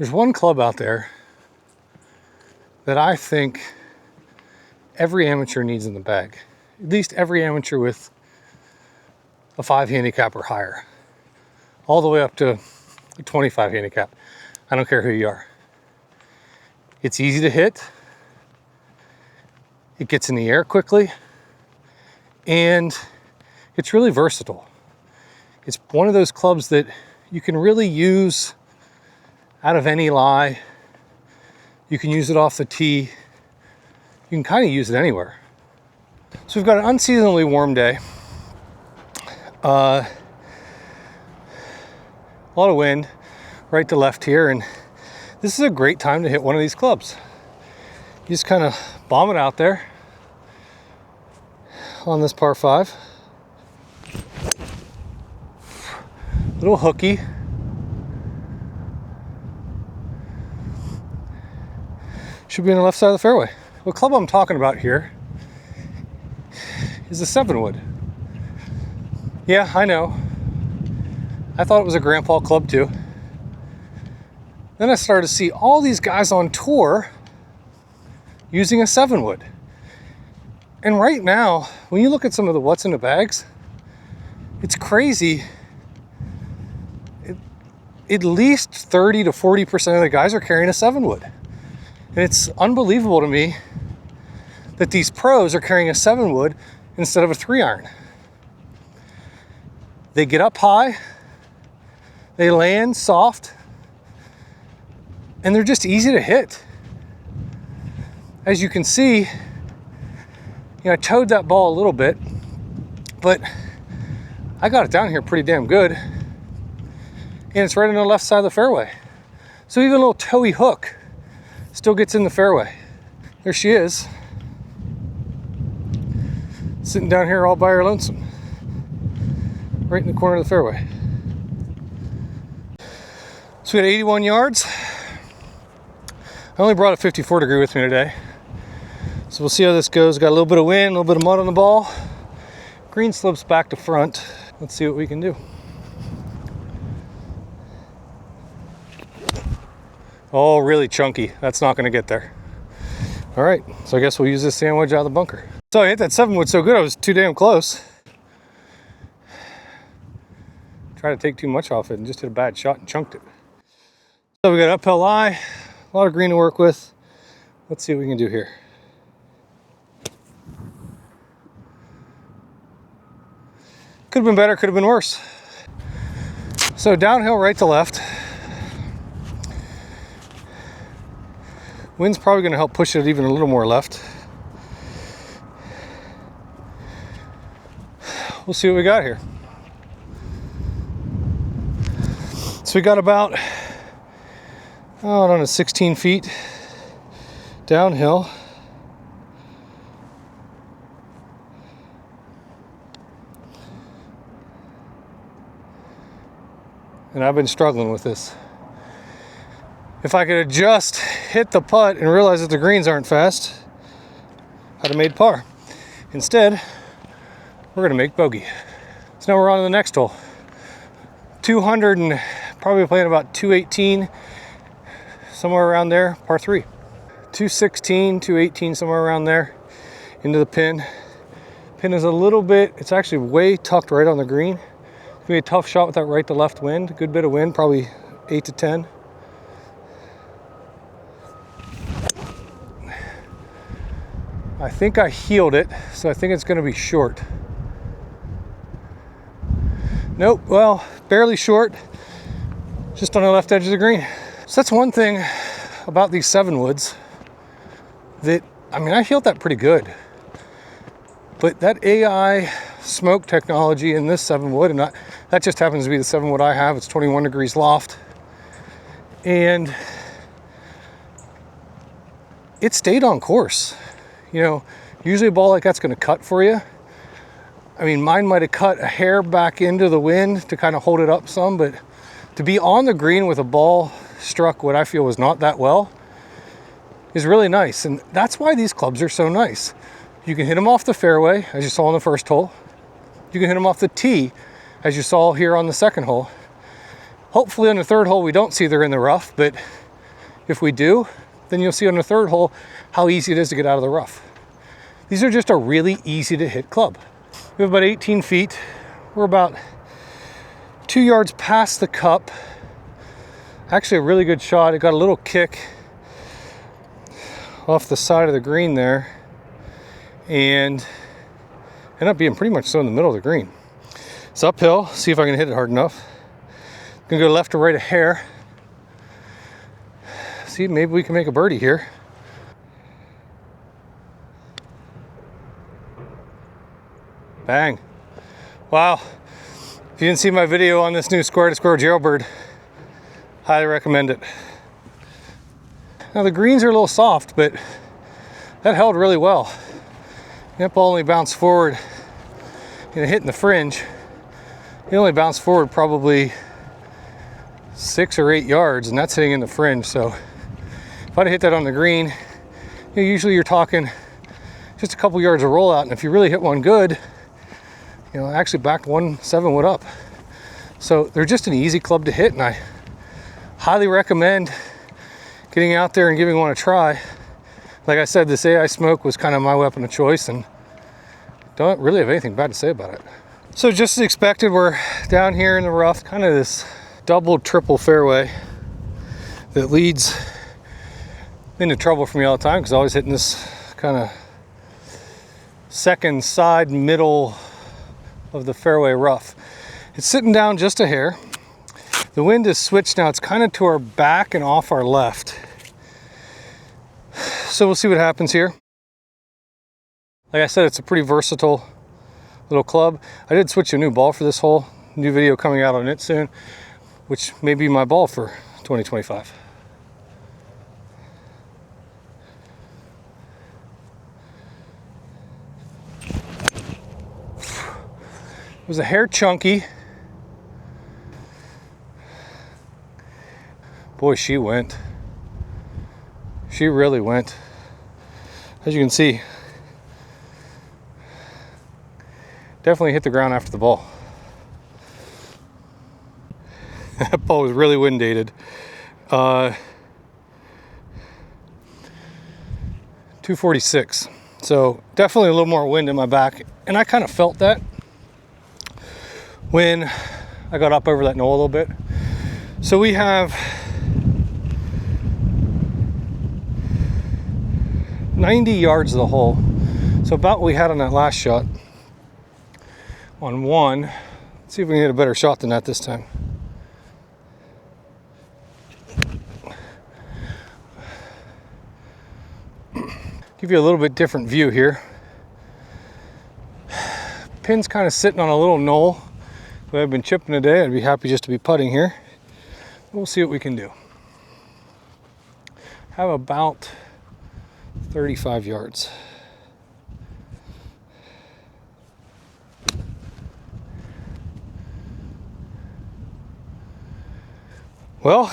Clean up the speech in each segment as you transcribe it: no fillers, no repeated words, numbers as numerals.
There's one club out there that I think every amateur needs in the bag. At least every amateur with a 5 handicap or higher. All the way up to a 25 handicap. I don't care who you are. It's easy to hit. It gets in the air quickly. And it's really versatile. It's one of those clubs that you can really use out of any lie. You can use it off the tee. You can kind of use it anywhere. So we've got an unseasonably warm day. A lot of wind right to left here, and this is a great time to hit one of these clubs. You just kind of bomb it out there on this par 5. Little hooky. Should be on the left side of the fairway. The club I'm talking about here is a 7-wood. Yeah, I know. I thought it was a grandpa club too. Then I started to see all these guys on tour using a 7-wood. And right now, when you look at some of the what's in the bags, it's crazy. At least 30 to 40% of the guys are carrying a 7-wood. And it's unbelievable to me that these pros are carrying a 7-wood instead of a 3-iron. They get up high, they land soft, and they're just easy to hit. As you can see, I towed that ball a little bit, but I got it down here pretty damn good. And it's right on the left side of the fairway. So even a little toey hook still gets in the fairway. There she is, sitting down here all by her lonesome, right in the corner of the fairway. So we got 81 yards. I only brought a 54 degree with me today. So we'll see how this goes. Got a little bit of wind, a little bit of mud on the ball. Green slopes back to front. Let's see what we can do. Oh, really chunky. That's not going to get there. All right, so I guess we'll use this sandwich out of the bunker. So I hit that 7-wood so good I was too damn close. Tried to take too much off it and just hit a bad shot and chunked it. So we got uphill lie, a lot of green to work with. Let's see what we can do here. Could have been better, could have been worse. So downhill right to left. Wind's probably going to help push it even a little more left. We'll see what we got here. So we got about, I don't know, 16 feet downhill. And I've been struggling with this. If I could have just hit the putt and realized that the greens aren't fast, I'd have made par. Instead, we're gonna make bogey. So now we're on to the next hole. 200 and probably playing about 218, somewhere around there, par 3. 216, 218, somewhere around there, into the pin. Pin is a little bit, it's actually way tucked right on the green. It's gonna be a tough shot with that right to left wind. A good bit of wind, probably 8 to 10. I think I heeled it, so I think it's going to be short. Nope, well, barely short, just on the left edge of the green. So that's one thing about these 7-woods that, I heeled that pretty good. But that AI smoke technology in this 7-wood, and that just happens to be the 7-wood I have. It's 21 degrees loft. And it stayed on course. Usually a ball like that's going to cut for you. Mine might have cut a hair back into the wind to kind of hold it up some, but to be on the green with a ball struck what I feel was not that well is really nice. And that's why these clubs are so nice. You can hit them off the fairway, as you saw on the first hole. You can hit them off the tee, as you saw here on the second hole. Hopefully on the third hole we don't see they're in the rough, but If we do, then you'll see on the third hole how easy it is to get out of the rough. These are just a really easy to hit club. We have about 18 feet. We're about 2 yards past the cup. Actually a really good shot. It got a little kick off the side of the green there and ended up being pretty much so in the middle of the green. It's uphill, see if I can hit it hard enough. I'm gonna go left to right a hair. See, maybe we can make a birdie here. Bang. Wow. If you didn't see my video on this new square to square jailbird, highly recommend it. Now the greens are a little soft, but that held really well. That ball only bounced forward, hitting the fringe. It only bounced forward probably 6 or 8 yards, and that's hitting in the fringe. So if I'd hit that on the green, usually you're talking just a couple yards of rollout, and if you really hit one good, I actually backed 1 7-wood up. So they're just an easy club to hit, and I highly recommend getting out there and giving one a try. Like I said, this AI smoke was kind of my weapon of choice, and don't really have anything bad to say about it. So just as expected, we're down here in the rough, kind of this double, triple fairway that leads into trouble for me all the time, because I was hitting this kind of second side middle of the fairway rough. It's sitting down just a hair. The wind is switched now. It's kind of to our back and off our left. So we'll see what happens here. Like I said, it's a pretty versatile little club. I did switch to a new ball for this hole. New video coming out on it soon, which may be my ball for 2025. It was a hair chunky. Boy, she went. She really went. As you can see, definitely hit the ground after the ball. That ball was really wind dated. 246. So definitely a little more wind in my back. And I kind of felt that when I got up over that knoll a little bit. So we have 90 yards of the hole. So about what we had on that last shot. On one. Let's see if we can hit a better shot than that this time. Give you a little bit different view here. Pin's kind of sitting on a little knoll. I've been chipping today. I'd be happy just to be putting here. We'll see what we can do. Have about 35 yards. Well,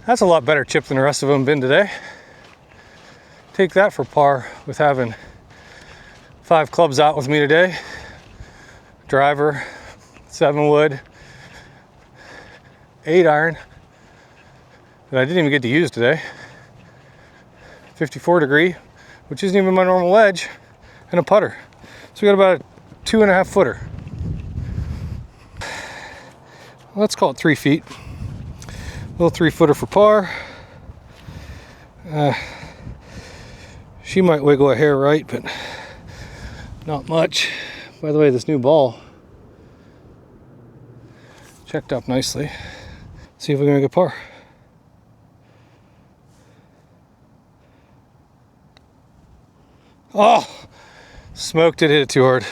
that's a lot better chip than the rest of them been today. Take that for par with having 5 clubs out with me today. Driver, 7-wood, 8-iron that I didn't even get to use today. 54 degree, which isn't even my normal wedge, and a putter. So we got about a 2.5 footer. Let's call it 3 feet. A little 3-footer for par. She might wiggle a hair right, but not much. By the way, this new ball checked up nicely. Let's see if we can make a par. Oh, smoked it, hit it too hard.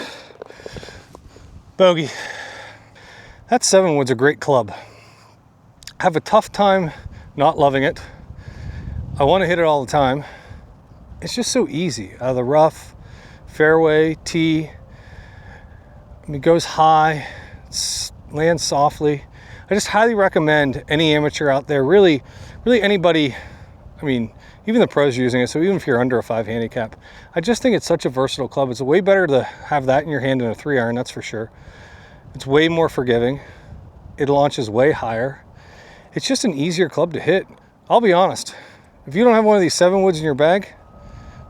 Bogey. That 7-wood's a great club. I have a tough time not loving it. I want to hit it all the time. It's just so easy. Out of the rough, fairway, tee. It goes high, lands softly. I just highly recommend any amateur out there, really anybody, I mean, even the pros using it, so even if you're under a 5 handicap, I just think it's such a versatile club. It's way better to have that in your hand than a 3-iron, that's for sure. It's way more forgiving. It launches way higher. It's just an easier club to hit. I'll be honest, if you don't have one of these 7 woods in your bag,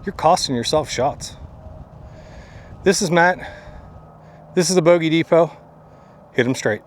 you're costing yourself shots. This is Matt. This is the Bogey Depot. Hit 'em straight.